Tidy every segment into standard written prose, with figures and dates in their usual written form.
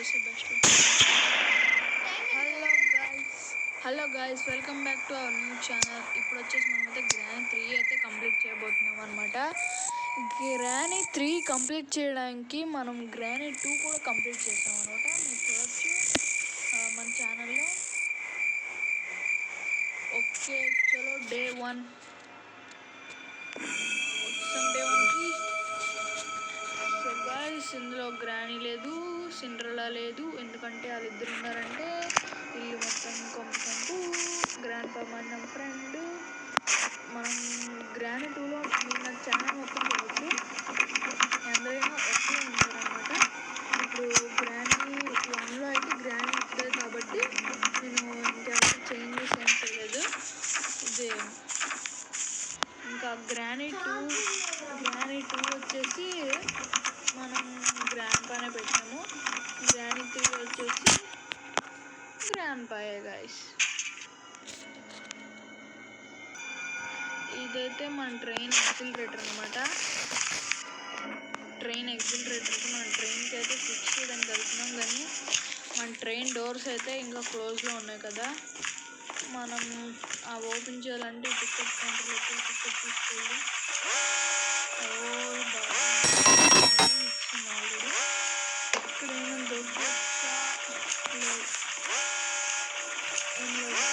వస్తే best. Hello guys, welcome back to our new channel. ఇప్పుడు వచ్చేసి మనమైతే గ్రానీ 3 అయితే కంప్లీట్ చేయబోతున్నాం అనమాట. గ్రానీ 3 కంప్లీట్ చేయడానికి మనం గ్రానీ 2 కూడా కంప్లీట్ చేసాం అనమాట. మీరు చూడొచ్చు మన ఛానల్లో. ఓకే, చలో డే 1 డే 1కి. సో గాయస్, ఇందులో గ్రానీ లేదు, సిండ్రెల్లా లేదు. ఎందుకంటే వాళ్ళిద్దరు ఉన్నారంటే ఇల్లు మొత్తం కొమ్ముకుంటూ గ్రాండ్ పా మన ఫ్రెండ్. మనం గ్రానీ 2లో మీరు నాకు ఛానల్ మొత్తం చూడవచ్చు, అందరైనా ఒకే ఉంటారనమాట. ఇప్పుడు గ్రానీ 1లో అయితే గ్రానీ ఉంటుంది కాబట్టి నేను ఇంకెవరికి చేంజెస్ ఏం చేయలేదు. ఇదే ఇంకా గ్రానీ 2 వచ్చేసి మనం గ్రాండ్ పానే పెట్టాము. గ్రానీ 3 వచ్చేసి గ్రాండ్ పాయే గాయస్. ఇదైతే మన ట్రైన్ ఎక్సిలరేటర్ అనమాట. ట్రైన్ ఎక్సిలరేటర్కి మన ట్రైన్కి అయితే ఫిక్స్ చేయడానికి వెళ్తున్నాం, కానీ మన ట్రైన్ డోర్స్ అయితే ఇంకా క్లోజ్లో ఉన్నాయి కదా. మనం ఓపెన్ చేయాలంటే టికెట్ కౌంటర్లో టికెట్ తీసుకోవాలి. ఇచ్చింది ఆల్రెడీ. ఇక్కడ ఏమైనా దొరకచ్చా? లేదు, ఏం లేదు.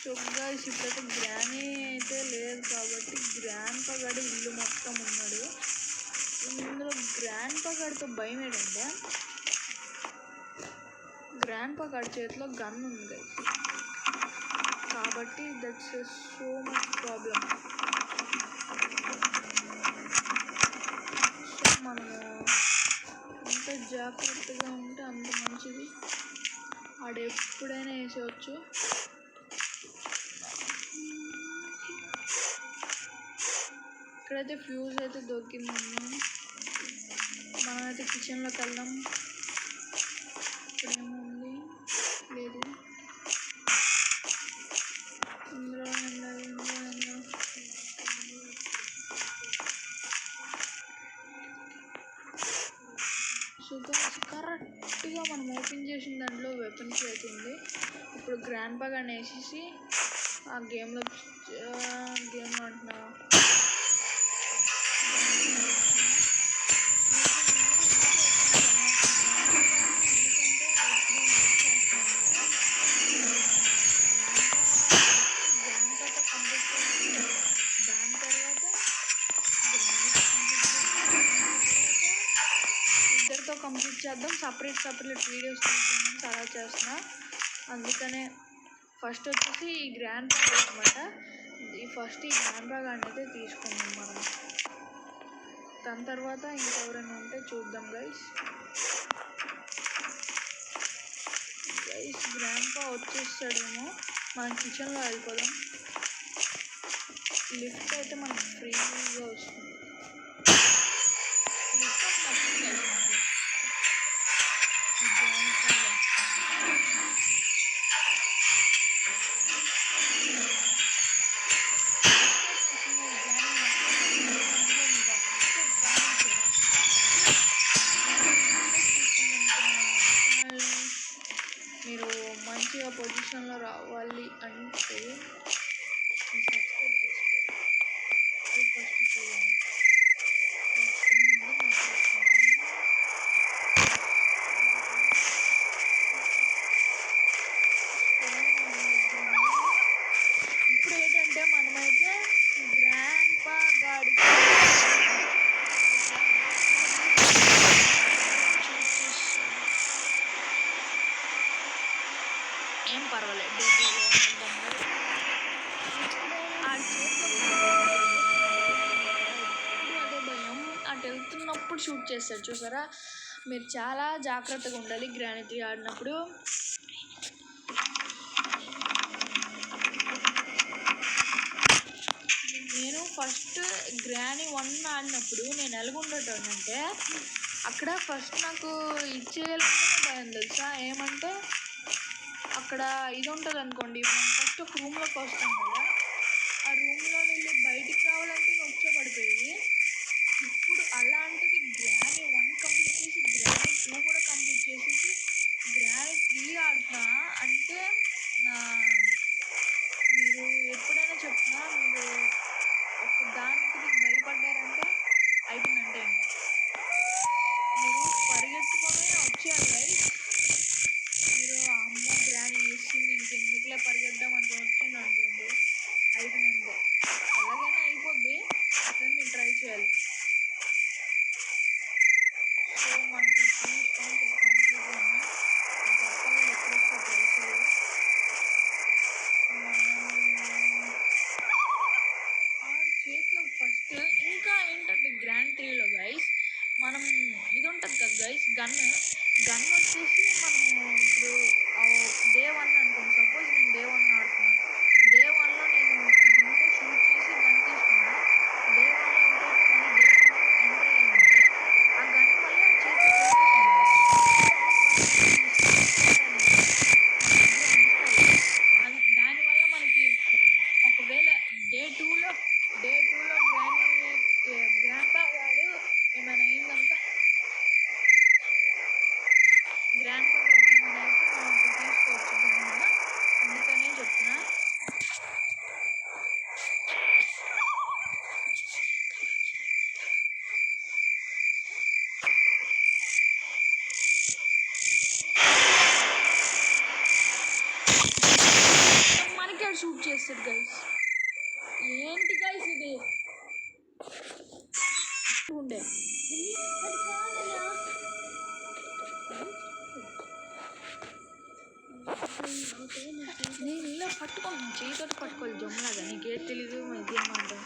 సో గైస్, ఇప్పుడైతే గ్రానీ అయితే లేదు కాబట్టి గ్రాండ్ పా గాడి ఇల్లు మొత్తం ఉన్నాడు. ఇందులో గ్రాండ్ పా గాడితో భయం ఏంటంటే గ్రాండ్ పా గాడి చేతిలో గన్ ఉంది గైస్, కాబట్టి that's so much problem. So మనము ఎంత జాగ్రత్తగా ఉంటే అంత మంచిది. ఆడు ఎప్పుడైనా వేసేవచ్చు. ఇక్కడైతే ఫ్యూజ్ అయితే దొరికిందండి. మనమైతే కిచెన్లోకి వెళ్దాం. ఇక్కడ ఏముంది? లేదు. ఇందులో సో కరెక్ట్గా మనం ఓపెన్ చేసిన దాంట్లో వెపన్స్ అయితే ఉంది. ఇప్పుడు గ్రాండ్ పా గాని వేసేసి ఆ గేమ్లో అంటున్నా కంప్లీట్ చేద్దాం. సపరేట్ వీడియోస్ తీద్దామని చాలా చేస్తున్నా. అందుకనే ఫస్ట్ వచ్చేసి ఈ గ్రాండ్ పా అనమాట. ఈ గ్రాండ్ పా గాడిని అయితే తీసుకుందాం మనం. దాని తర్వాత ఇంకెవరైనా ఉంటే చూద్దాం గైస్. గ్రాండ్ పా వచ్చేస్తాడేమో. మనం కిచెన్లో వెళ్ళిపోదాం. లిఫ్ట్ అయితే మనకు ఫ్రీగా వస్తుంది. లిఫ్ట్ నచ్చింది మీరు మంచిగా పొజిషన్లో రావాలి అంటే సబ్స్క్రైబ్ చేసుకోండి. అది ఫస్ట్ చేయండి. ఇప్పుడు ఏంటంటే మనమైతే గ్రాండ్ పా గాడి ఏం పర్వాలేదు, అదే భయం. అటు వెళ్తున్నప్పుడు షూట్ చేస్తాడు చూసారా. మీరు చాలా జాగ్రత్తగా ఉండాలి గ్రానీ 3 ఆడినప్పుడు. నేను ఫస్ట్ గ్రానీ 1 ఆడినప్పుడు నేను ఎలాగుండేటోనంటే అక్కడ ఫస్ట్ నాకు ఇచ్చేయాలంటే భయం తెలుసా. ఏమంటే అక్కడ అక్కడ ఇది ఉంటుంది అనుకోండి, మనం ఫస్ట్ ఒక రూమ్లోకి వస్తాం కదా, ఆ రూమ్లో వెళ్ళి బయటికి రావాలంటే నొచ్చే పడిపోయేది. ఇప్పుడు అలాంటిది గ్రానీ 1 కంప్లీట్ చేసి గ్రానీ 2 కూడా కంప్లీట్ చేసేసి గ్రానీ 3 ఆడుతున్నా అంటే మీరు ఎప్పుడైనా చెప్తున్నా, మీరు ఒక దానికి భయపడ్డారంటే అయిపోయిందంటే మీరు పరిగెత్తుకొని వచ్చేయాలి గైస్. మీరు అమ్మ గ్రానీ వేసింది ఇంకెందుకులే పరిగెద్దాం అని వచ్చింది అనుకోండి, అయిపోయిందంటే ఎలాగైనా అయిపోద్ది, కానీ మీరు ట్రై చేయాలి. సో మనకు 3 స్టోన్స్ కంప్లీట్గా ఉన్నాయి. తప్పగా ఎప్పుడు వస్తే ట్రై చేయాలి. చేతిలో ఫస్ట్ ఇంకా ఏంటంటే గ్రాండ్ 3లో గైస్ మనం ఇది ఉంటుంది కదా గైస్, గన్ వచ్చేసి మనము ఇప్పుడు డే 1 అనుకోండి, సపోజ్ నేను డే 1 ఆడుతున్నాను. డే 1లో నేను దీంతో షూట్ చేసి గన్ తీసుకున్నా. డే 1లో అవుతాయితే మళ్ళీ డే 2 ఎంటర్ అయ్యామంటే ఆ గన్ వల్ల చేతిలో దానివల్ల మనకి ఒకవేళ డే 2లో గ్రాండ్ పా వాడు ఏమైనా అయిందనుక, గ్రాండ్ పా ఏమైనా అయితే మనం తీసుకోవచ్చు గన్ను. అందుకనే చెప్తున్నా. మనకి షూట్ చేస్తారు గైస్. ఏంటి గైస్ ఇది ఉండే నేను ఇలా పట్టుకోను, చేతితో పట్టుకోవాలి జమ్ములాగా. నీకేం తెలీదు ఇదేమంటాం.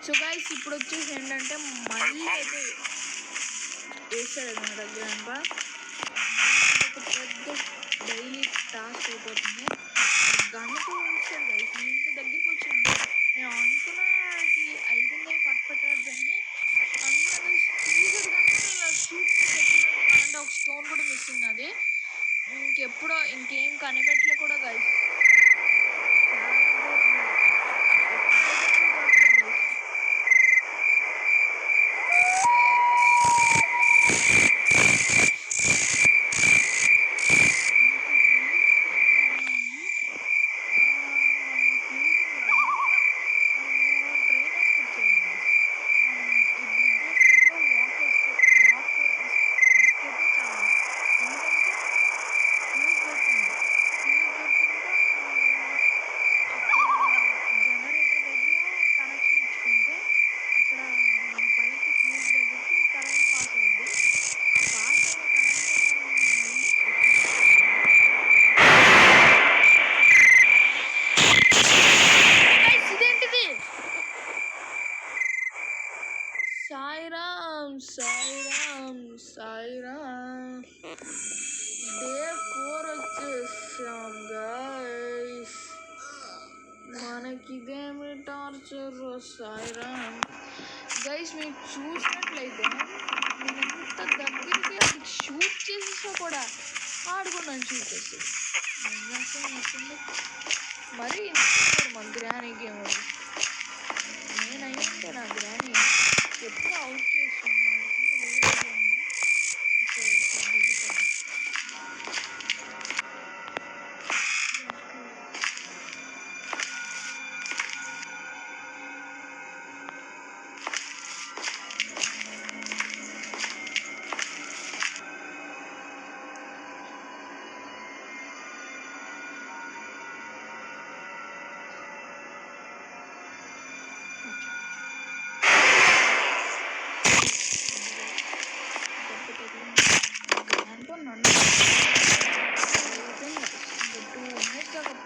సో గైస్ ఇప్పుడు వచ్చేసి ఏంటంటే మళ్ళీ అయితే వేస్తాడు అనమాట గ్రాండ్ పా. ఒక పెద్ద డైలీ టాస్క్ అయిపోతుంది. గన్నుతో వేస్తాడు గైస్. నేను ఇంత దగ్గరికి వచ్చాను, నేను అనుకున్నకి అయిపోయింది పట్టుకుంటారు దాన్ని అనుకున్న స్పీడ్ కానీ ఇలా షూట్ చేసేటప్పుడు ఒక స్టోన్ కూడా మిస్సింగ్. అది ఇంకేం కనిపెట్టలే కూడా గైస్. సాయిరామ్ డే 4 వచ్చేసాం గైస్. మనకిదేమి టార్చర్ సాయిరామ్. గైస్ మీరు చూసినట్లయితే నేను ఎంత దగ్గరికి అది షూట్ చేసేసా కూడా ఆడుకున్నాను షూట్ చేసి. మరీ మా గ్రానీ గేమ్ నేనైతే నా గ్రానీ ఎప్పుడు అవుట్ చేస్తున్నాడు.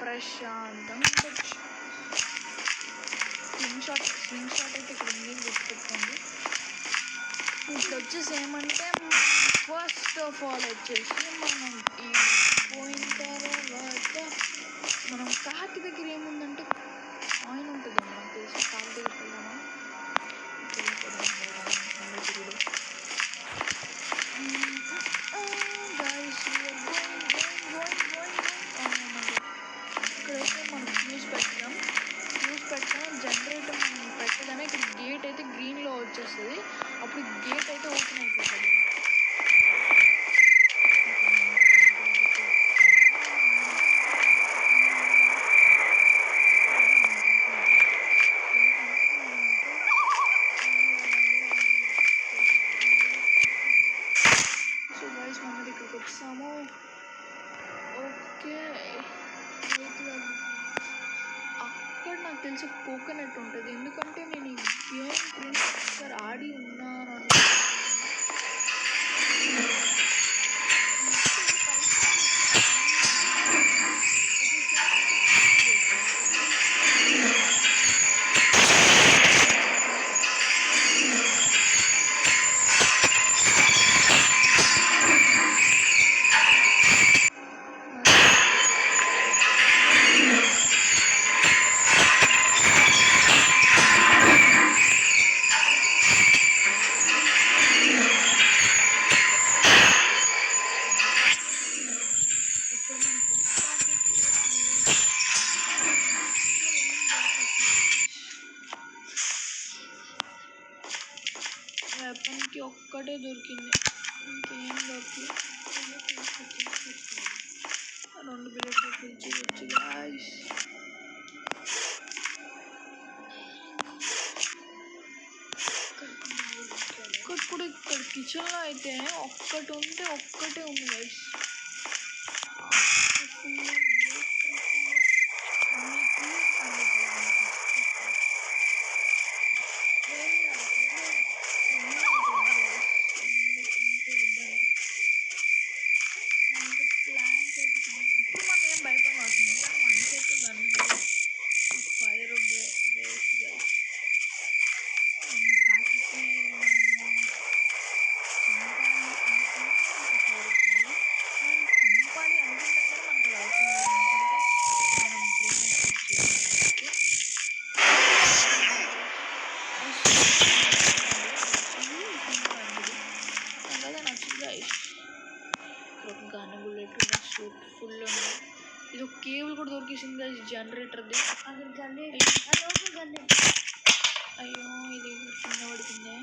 ప్రశాంతంగా ఉండొచ్చు. స్వింగ్ షాట్ అయితే ఇక్కడ ఉంది, గుర్తుపెట్టుకోండి. ఇప్పుడు వచ్చేసి ఏమంటే ఫస్ట్ ఆఫ్ ఆల్ వచ్చేసి మనం ఈ పోయిన తర్వాత మనం కాకి దగ్గర ఏముందంటే ఆయిల్ ఉంటుంది. మనకు తెలిసి కాకి దగ్గరికి వెళ్దామా? guys, we are okay. అక్కడ నాకు తెలిసి కోకోనట్ ఉంటుంది. ఎందుకంటే నేను ఈ గేమ్ ప్రింట్ ఒకసారి ఆడి ఉన్నాను అనుకుంటున్నాను. వెపన్కి ఒక్కటే దొరికింది, ఇంకేం దొరకలేదు. 2 బిల్లెట్లు పిలిచి వచ్చి గాయ్స్. ఇక్కడ కిచెన్లో అయితే ఒక్కటి ఉంటే ఒక్కటే ఉంది గైస్. ఇప్పుడు మనం ఏం భయపడవలసింది మన చేతిలో గన్ను ఫైర్ వేస్ట్ గైస్. కాకి చంపాలి అనుకుంటాం మనకు అవసరం మనం కదా నచ్చింది గైస్. ఒక గన్ బుల్లెట్ షూట్ ఫుల్ ఉంది. ఇది ఒక కేబుల్ కూడా దొరికేసింది గైస్ జనరేటర్ది. అయ్యో ఇది కింద పడుతుంది.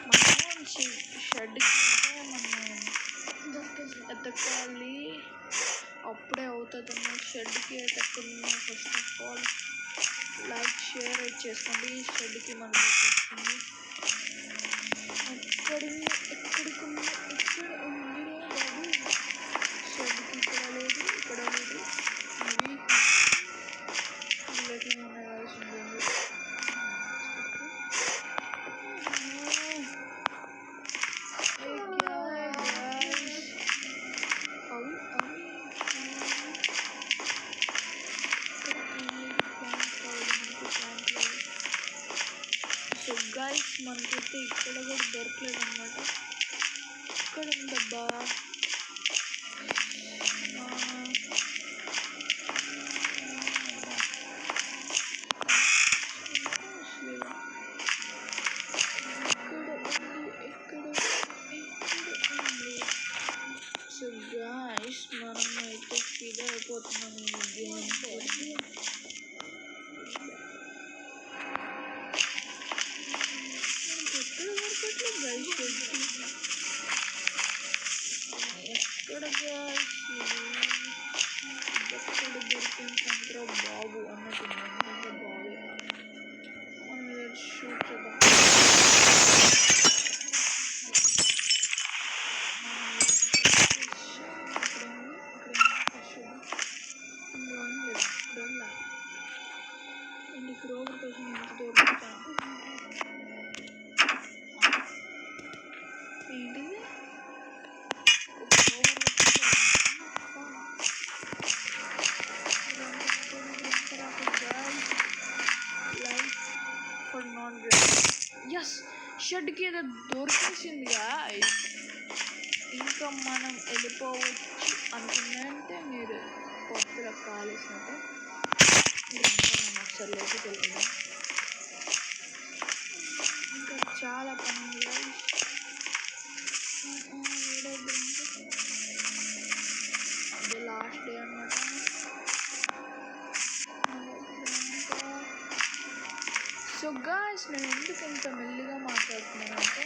మనం షెడ్కి అయితే మనం ఎత్తకాలి, అప్పుడే అవుతుంది అన్నమాట. షెడ్కి అయితే ఎక్కడున్నాయి first of all like share చేసుకోండి. షెడ్కి మనకు వచ్చేస్తుంది. ఎక్కడ ఉంది బాబు? షెడ్కి ఇక్కడ లేదు, ఇక్కడ లేదు. ఇవి బుల్లెట్లు ఉన్నాయి కావాల్సింది. సో గైస్ మనకైతే ఇక్కడ కూడా దొరకలేదు అన్నమాట. ఇక్కడ ఉందబ్బా. సో గైస్ మనం అయితే ఫిదా అయిపోతున్నాం ఈ గేమ్ కోసం. ఎక్కడ గైస్ ఎక్కడ దొరికిందంటే బాబు అన్నట్టు బాబు మనం షూట్ చేద్దాం. ఇంటికి రోజు కోసం ఎంత దొరుకుతాను. ఏంటిది ఎస్ షెడ్కి ఏదో దొరికేసిందిగా. ఇంకా మనం వెళ్ళిపోవచ్చు అనుకున్నాంటే మీరు పప్పుల కాలేసినట్టే. మనం అక్షర్లోకి వెళ్తున్నాం. ఇంకా చాలా పని అది లాస్ట్ డే అన్నమాట. సో గాయ్స్ నేను ఎందుకు ఇంత మెల్లిగా మాట్లాడుతున్నానంటే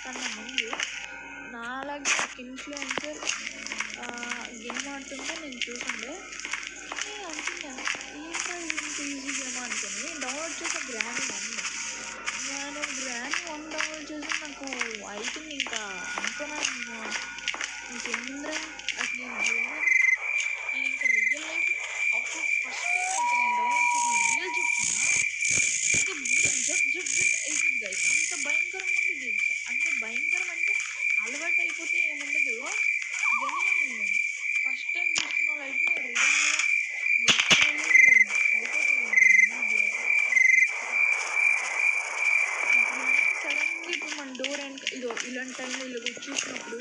కన్నా ముందు నాలాగే ఒక ఇన్ఫ్లుయెన్సర్ గేమ్ ఆడుతుంటే నేను చూస్తుండే. నేను అనుకున్నాను ఏంటో ఇంత ఈజీ గేమ్ అనుకుని డౌన్లోడ్ చేసే గ్రానీ 1. నేను గ్రానీ 1 డౌన్లోడ్ చేసి నాకు అయిపోయింది. ఇంకా అనుకున్నాను నేను ఇంకేముందిరా అసలు నేను గేమ్ నేను ఇంకా రియల్ లైఫ్ అప్పుడు ఫస్ట్ టైం అయితే నేను డౌన్లోడ్ చేసిన రియల్ చెప్తున్నా ఇంకా జట్ జట్ జట్ అవుతుంది గైస్. అంత భయంకరంగా ఉండేది. అంటే భయంకరం అంటే అలవాటు అయిపోతే ఏముండదు కానీ ఫస్ట్ టైం చూస్తున్న వాళ్ళు అయితే రియల్గా సడన్గా ఇప్పుడు మన డోర్ వెనక ఇదో ఇలాంటి టైంలో ఇలా వచ్చేసినప్పుడు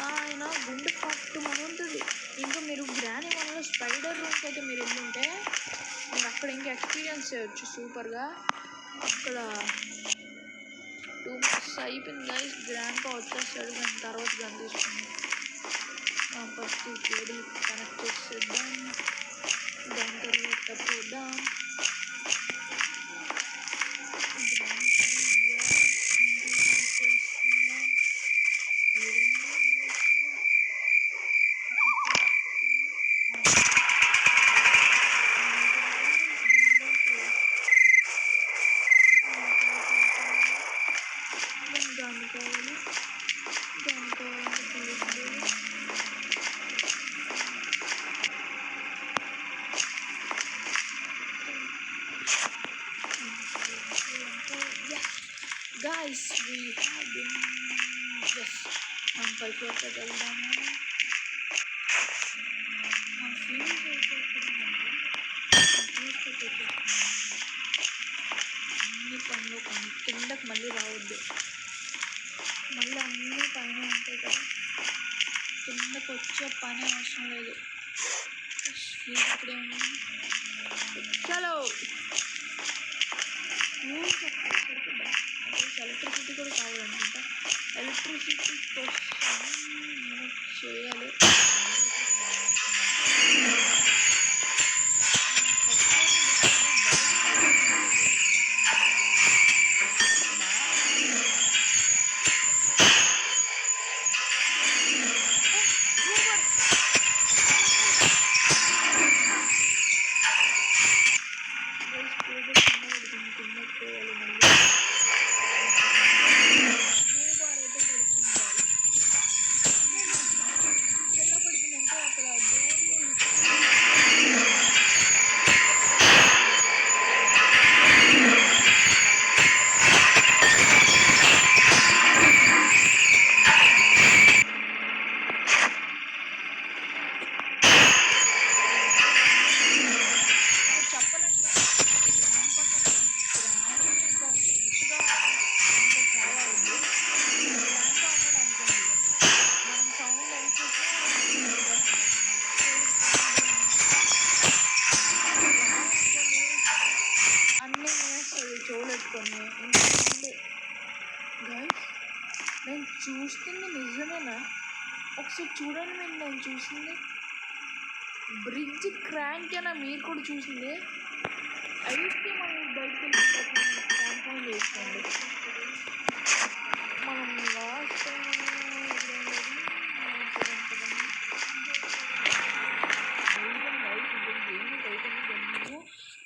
ఆయన గుండె ఫస్ట్ మన ఉంటుంది. ఇంకా మీరు గ్రానీ 1లో స్పైడర్ రూమ్కి అయితే మీరు వెళ్ళుంటే మీరు అక్కడ ఇంకా ఎక్స్పీరియన్స్ చేయొచ్చు సూపర్గా. అక్కడ 2 months అయిపోయింది గైస్. గ్రాండ్ పా వచ్చేస్తాడు. దాని తర్వాత దాన్ని తీసుకుని ఫస్ట్ కేబుల్ కనెక్ట్ చేసేద్దాం. దాని తర్వాత పోదాం. Guys, we have been మనం పైకి వెళ్దాము. మన ఫీల్డ్ అన్ని పనులు కానీ కిందకి మళ్ళీ రావద్దు. మళ్ళీ అన్ని పైన ఉంటాయి కదా, కిందకు వచ్చే పని అవసరం లేదు. ఫీల్డ్ ఇక్కడే ఉంది. చలో సరిపోద్దా? ఎలక్ట్రిసిటీ కూడా కావాలనుకుంటా. ఎలక్ట్రిసిటీ కోసం నేను చేయాలి. నేను చూస్తుంది నిజమేనా? ఒకసారి చూడండి. నేను చూసింది బ్రిడ్జ్ క్రాంకేనా? మీరు కూడా చూసింది అయితే మనం బయటకు కన్ఫర్మ్ చేసుకోండి. మనం లాస్ట్ టైం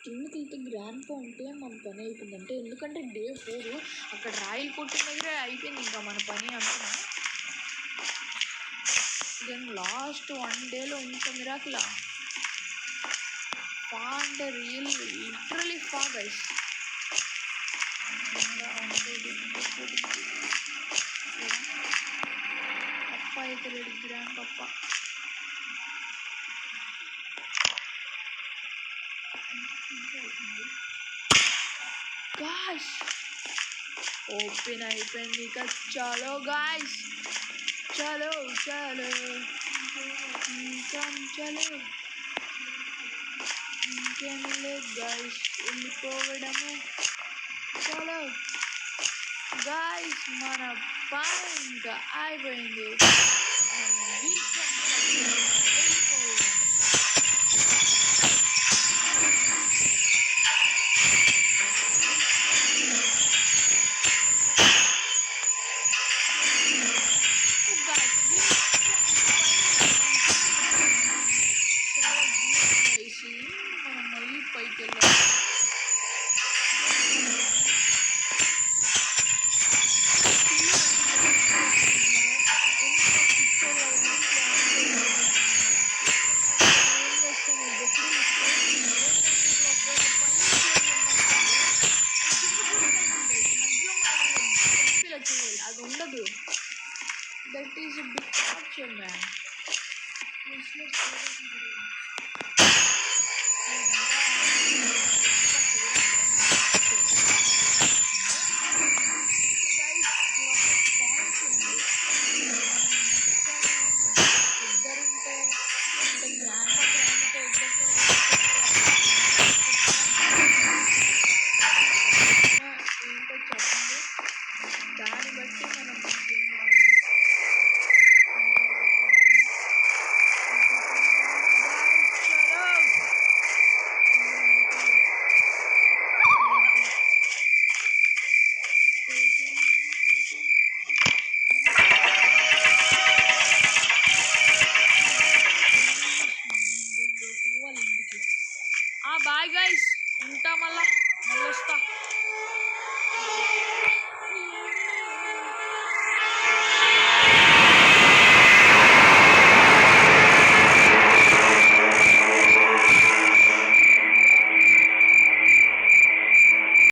కిందకి వెళ్తే గ్రాండ్ పా ఉంటే మన పని అయిపోయిందంటే, ఎందుకంటే డే 4 అక్కడ రాయిలు కొట్టిన దగ్గరే అయిపోయింది ఇంకా మన పని అంటున్నా. దెన్ లాస్ట్ 1 డేలో ఇంత మిరాకిలా ఫా అంటే లిటరలీ ఫా గైస్. పప్ప అయితే లేడు, గ్రాండ్ పప్ప. గాయ్స్ ఓపెన్ అయిపోయింది ఇక. చలో గాయ్స్, చలో చలో చలో. ఇంకేమీ లేదు గాయ్స్, వెళ్ళిపోవడమే. చలో గాయ్స్, మన పని ఇంకా అయిపోయింది. That is a big torture, man.